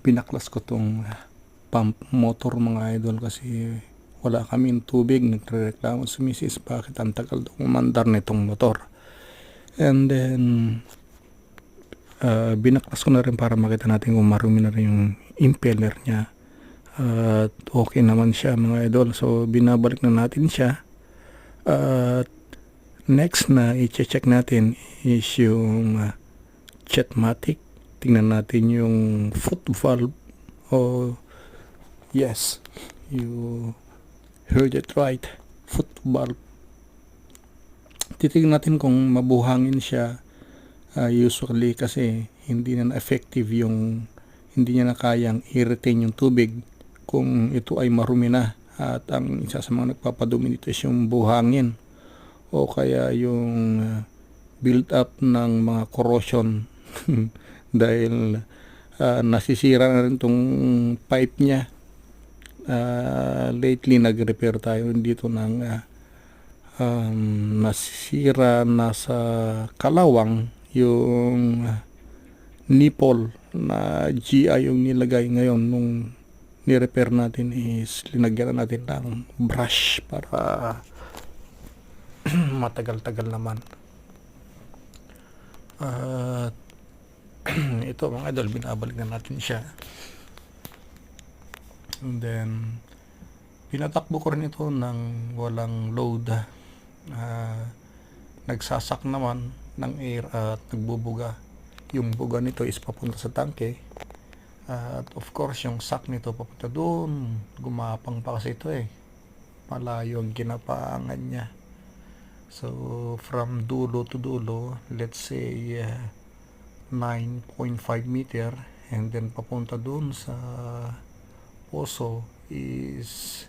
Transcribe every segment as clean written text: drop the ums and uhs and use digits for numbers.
pinaklas ko tong pump motor mga idol kasi wala kaming tubig. Nagrereklamo si Mrs. bakit ang tagal daw umandar nitong motor. And then binaklas ko na rin para makita natin kung marumi na rin yung impeller niya. At okay naman siya mga idol. So binabalik na natin siya. At next na i-check natin is yung Chetmatic. Tingnan natin yung foot valve. Yes, you heard it right, foot valve. Titignan natin kung mabuhangin siya. Usually kasi hindi na effective yung, hindi niya na kayang i-retain yung tubig kung ito ay marumi na. At ang isa sa mga nagpapadumi nito is yung buhangin o kaya yung build up ng mga corrosion dahil nasisira na rin tong pipe niya. Lately nag-repair tayo dito ng nasira na sa kalawang yung nipple na GI yung nilagay. Ngayon nung ni-repair natin is linagyan na natin ng brush para matagal-tagal naman. Ito mga idol, binabalik na natin siya. And then pinatakbo ko rin ito ng walang load. Nagsasak naman ng air at nagbubuga. Yung buga nito is papunta sa tangke. At of course yung sack nito papunta doon. Gumapang pa kasi ito malayo ang ginapaangan niya. So from dulo to dulo, let's say 9.5 meter, and then papunta doon sa poso is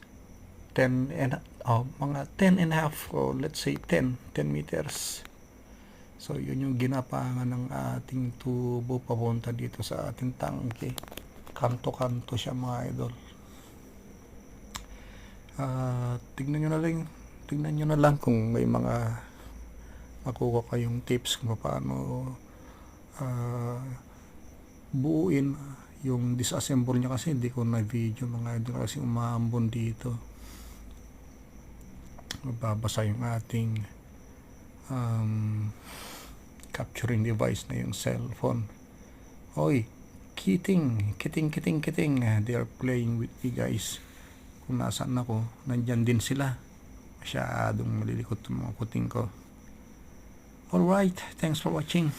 10 and mga 10 and a half, o let's say 10 meters. So yun yung ginapaangan ng ating tubo papunta dito sa ating tangke. Kanto-kanto siya mga idol. Tignan nyo na lang kung may mga makuha kayong tips kung paano buuin yung disassemble niya, kasi hindi ko na video mga idol kasi umaambon dito. Mababasa yung ating capturing device na yung cellphone. Oy, kiting. They are playing with me guys. Kung nasaan ako, nandyan din sila. Masyadong malilikot yung mga kuting ko. Alright, thanks for watching.